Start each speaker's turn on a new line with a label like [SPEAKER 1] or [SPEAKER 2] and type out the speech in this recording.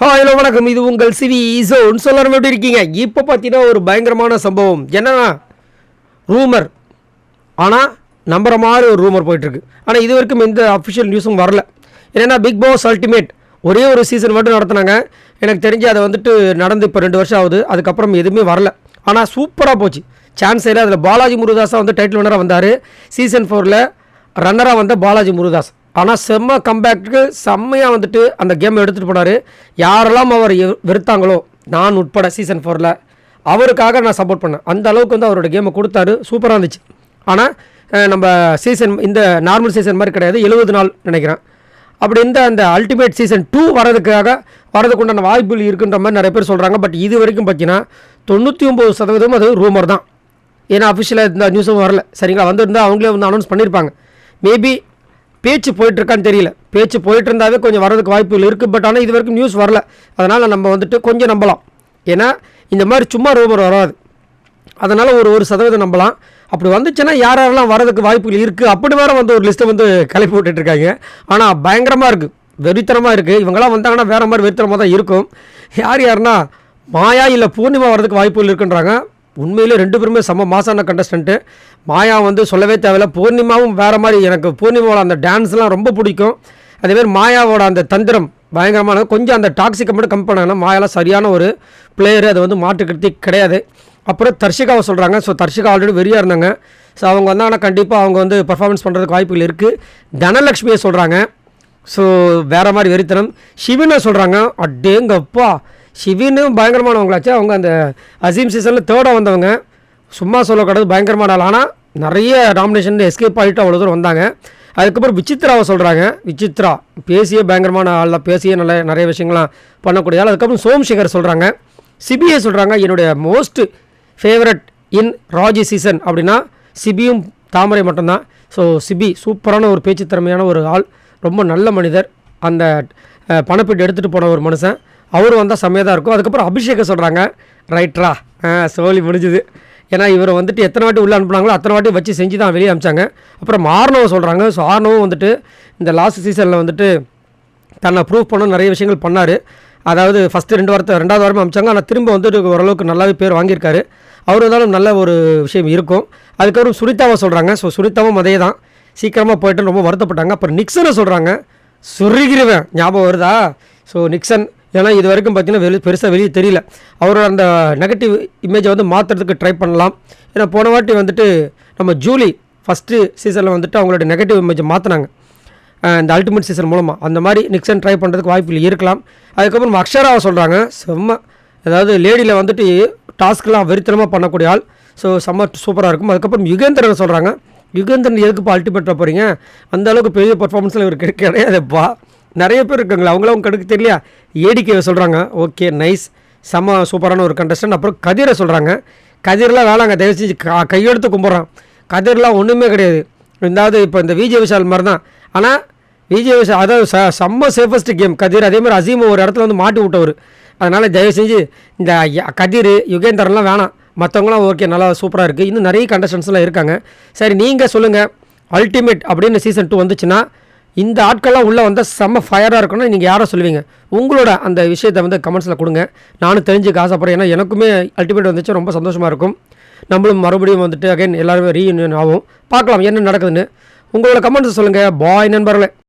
[SPEAKER 1] Hello வணக்கம். இது உங்கள் சிவி ஜோன். சொல்லணும் எப்படி இருக்கீங்க? இப்போ பார்த்தீங்கன்னா ஒரு பயங்கரமான சம்பவம் என்னன்னா ரூமர், ஆனால் நம்புற மாதிரி ஒரு ரூமர் போயிட்டுருக்கு. ஆனால் இது வரைக்கும் எந்த அஃபிஷியல் நியூஸும் வரல. என்னென்னா பிக் பாஸ் அல்டிமேட் ஒரே ஒரு சீசன் மட்டும் நடத்தினாங்க. எனக்கு தெரிஞ்சு அதை வந்துட்டு நடந்து இப்போ 2 வருஷம் ஆகுது. அதுக்கப்புறம் எதுவுமே வரல. ஆனால் சூப்பராக போச்சு. சான்ஸ் இல்லை. அதில் பாலாஜி முருகதாஸாக வந்து டைட்டில் வினராக வந்தார். சீசன் 4 ரன்னராக வந்த பாலாஜி முருகதாஸ். ஆனால் செம்ம கம்பேக்கு செம்மையாக வந்துட்டு அந்த கேமை எடுத்துகிட்டு போனார். யாரெல்லாம் அவர் வெறுத்தாங்களோ நான் உட்பட சீசன் 4 அவருக்காக நான் சப்போர்ட் பண்ணேன். அந்த அளவுக்கு வந்து அவரோட கேமை கொடுத்தாரு. சூப்பராக இருந்துச்சு. ஆனால் நம்ம சீசன் இந்த நார்மல் சீசன் மாதிரி கிடையாது. 70 நாள் நினைக்கிறேன். அப்படி இந்த அந்த அல்டிமேட் சீசன் 2 வரதுக்குண்டான வாய்ப்புகள் இருக்குன்ற மாதிரி நிறைய பேர் சொல்கிறாங்க. பட் இது வரைக்கும் பார்த்தீங்கன்னா 99% அது ரூமர் தான். ஏன்னா அஃபிஷியலாக இந்த நியூஸும் வரல. சரிங்களா? வந்திருந்தால் அவங்களே வந்து அனௌன்ஸ் பண்ணியிருப்பாங்க. மேபி பேச்சு போயிட்டுருக்கான்னு தெரியல. பேச்சு போயிட்டு இருந்தாவே கொஞ்சம் வரதுக்கு வாய்ப்புகள் இருக்குது. பட் ஆனால் இது வரைக்கும் நியூஸ் வரல. அதனால் நம்ம வந்துட்டு கொஞ்சம் நம்பலாம். ஏன்னா இந்த மாதிரி சும்மா ரூமர் வராது. அதனால் ஒரு 1% நம்பலாம். அப்படி வந்துச்சுன்னா யாரெல்லாம் வரதுக்கு வாய்ப்புகள் இருக்குது அப்படி வேறு வந்து ஒரு லிஸ்ட்டை வந்து கிளப்பி விட்டுட்ருக்காங்க. ஆனால் பயங்கரமாக இருக்குது, வெறித்தனமாக இருக்குது. இவங்களாம் வந்தாங்கன்னா வேறு மாதிரி வெறித்தனமாக தான் இருக்கும். யாருன்னா மாயா இல்லை பூர்ணிமா வரதுக்கு வாய்ப்புகள் இருக்குன்றாங்க. உண்மையிலே 2 பேருமே செம்ம மாசான கண்டஸ்டண்ட்டு. மாயா வந்து சொல்லவே தேவையில்லை. பூர்ணிமாவும் வேறு மாதிரி. எனக்கு பூர்ணிமாவோட அந்த டான்ஸ்லாம் ரொம்ப பிடிக்கும். அதேமாதிரி மாயாவோட அந்த தந்திரம் பயங்கரமான. கொஞ்சம் அந்த டாக்ஸிக்கை மட்டும் கம்மி பண்ணாங்கன்னா மாயாலாம் சரியான ஒரு பிளேயரு. அது வந்து மாற்றுக்கிறதே கிடையாது. அப்புறம் தர்ஷிகாவை சொல்கிறாங்க. ஸோ தர்ஷிகா ஆல்ரெடி வெறியாக இருந்தாங்க. ஸோ அவங்க வந்தாங்கன்னா கண்டிப்பாக அவங்க வந்து பர்ஃபார்மன்ஸ் பண்ணுறதுக்கு வாய்ப்புகள் இருக்குது. தனலக்ஷ்மியை சொல்கிறாங்க. ஸோ வேறு மாதிரி வெறித்தனம். சிவனை சொல்கிறாங்க. அடேங்கப்பா, ஷிவினும் பயங்கரமானவங்களாச்சு. அவங்க அந்த அசீம் சீசனில் 3rd வந்தவங்க. சும்மா சொல்லக்கூடாது, பயங்கரமான ஆள். ஆனால் நிறைய நாமினேஷன் எஸ்கேப் ஆகிட்டு அவ்வளோ தூரம் வந்தாங்க. அதுக்கப்புறம் விசித்ராவை சொல்கிறாங்க. விசித்ரா பேசியே பயங்கரமான ஆள் தான். பேசியே நிறைய விஷயங்கள்லாம் பண்ணக்கூடிய ஆள். அதுக்கப்புறம் சோம்சேகர் சொல்கிறாங்க. சிபியை சொல்கிறாங்க. என்னுடைய மோஸ்ட் ஃபேவரட் இன் ராஜி சீசன் அப்படின்னா சிபியும் தாமரை மட்டும்தான். ஸோ சிபி சூப்பரான ஒரு பேச்சு திறமையான ஒரு ஆள். ரொம்ப நல்ல மனிதர். அந்த பணப்பீட்டு எடுத்துகிட்டு போன ஒரு மனுஷன். அவரும் வந்தால் செம்மையாக தான் இருக்கும். அதுக்கப்புறம் அபிஷேக சொல்கிறாங்க. ரைட்ரா, சோழி முடிஞ்சுது. ஏன்னா இவரை வந்துட்டு எத்தனை வாட்டி உள்ளே அனுப்புனாங்களோ அத்தனை வாட்டி வச்சு செஞ்சு தான் வெளியே அனுப்பிச்சாங்க. அப்புறம் ஆர்னவை சொல்கிறாங்க. ஸோ ஆர்னவும் வந்துட்டு இந்த லாஸ்ட் சீசனில் வந்துட்டு தன்னை ப்ரூவ் பண்ண நிறைய விஷயங்கள் பண்ணார். அதாவது ஃபஸ்ட்டு 2 வாரமாக அனுப்பிச்சாங்க. ஆனால் திரும்ப வந்துட்டு ஓரளவுக்கு நல்லாவே பேர் வாங்கியிருக்காரு. அவர் இருந்தாலும் நல்ல ஒரு விஷயம் இருக்கும். அதுக்கப்புறம் சுனிதாவை சொல்கிறாங்க. ஸோ சுனிதாவும் அதே தான். சீக்கிரமாக போய்ட்டு ரொம்ப வருத்தப்பட்டாங்க. அப்புறம் நிக்சனை சொல்கிறாங்க. சொருகிருவேன் ஞாபகம் வருதா? ஸோ நிக்சன் ஏன்னா இது வரைக்கும் பார்த்தீங்கன்னா பெருசாக வெளியே தெரியல. அவரோட அந்த நெகட்டிவ் இமேஜை வந்து மாற்றுறதுக்கு ட்ரை பண்ணலாம். ஏன்னா போன வாட்டி வந்துட்டு நம்ம ஜூலி ஃபஸ்ட்டு சீசனில் வந்துட்டு அவங்களோட நெகட்டிவ் இமேஜை மாற்றினாங்க இந்த அல்டிமேட் சீசன் மூலமாக. அந்த மாதிரி நிக்சன் ட்ரை பண்ணுறதுக்கு வாய்ப்புகள் இருக்கலாம். அதுக்கப்புறம் அக்ஷராவை சொல்கிறாங்க. செம்ம, அதாவது லேடியில் வந்துட்டு டாஸ்க்லாம் வெறித்தனமாக பண்ணக்கூடிய ஆள். ஸோ செம்ம சூப்பராக இருக்கும். அதுக்கப்புறம் யுகேந்திரன் சொல்கிறாங்க. யுகேந்திரன் எதுக்குப்பா அல்டிமேட் போகிறீங்க? அந்த அளவுக்கு பெரிய பர்ஃபார்மன்ஸில் இவர் கிடையாதுப்பா. நிறைய பேர் இருக்காங்களா, அவங்களாம் கடுக்கு தெரியலையா? ஏடிகேவை சொல்கிறாங்க. ஓகே, நைஸ், செம்ம சூப்பரான ஒரு கண்டஸ்டன். அப்புறம் கதிரை சொல்கிறாங்க. கதிரெலாம் வேளாங்க, தயவு செஞ்சு கையெடுத்து கும்பிட்றான். கதிரெலாம் ஒன்றுமே கிடையாது. ரெண்டாவது இப்போ இந்த விஜய் விஷால் மாதிரி தான். ஆனால் விஜய் விஷால் அதாவது செம்ம சேஃபஸ்ட் கேம் கதிர். அதேமாதிரி அசீம் ஒரு இடத்துல வந்து மாட்டி விட்டவர். அதனால் தயவு செஞ்சு இந்த கதிர் யுகேந்தர்லாம் வேணாம். மற்றவங்களாம் ஓகே, நல்லா சூப்பராக இருக்குது. இன்னும் நிறைய கண்டஸ்டன்ஸ்லாம் இருக்காங்க. சரி, நீங்கள் சொல்லுங்கள். அல்டிமேட் அப்படின்னு சீசன் 2 வந்துச்சுன்னா இந்த ஆட்கள்லாம் உள்ளே வந்தால் செம்ம ஃபயராக இருக்கணும். நீங்கள் யாரை சொல்லுவீங்க? உங்களோட அந்த விஷயத்தை வந்து கமெண்ட்ஸில் கொடுங்க. நானும் தெரிஞ்சுக்க ஆசைப்பட்றேன். ஏன்னா எனக்குமே அல்டிமேட் வந்துச்சு, ரொம்ப சந்தோஷமாக இருக்கும். நம்மளும் மறுபடியும் வந்துட்டு அகைன் எல்லாருமே ரீயூனியன் ஆகும். பார்க்கலாம் என்ன நடக்குதுன்னு. உங்களோட கமெண்ட்ஸை சொல்லுங்கள். பாய் நண்பர்களே.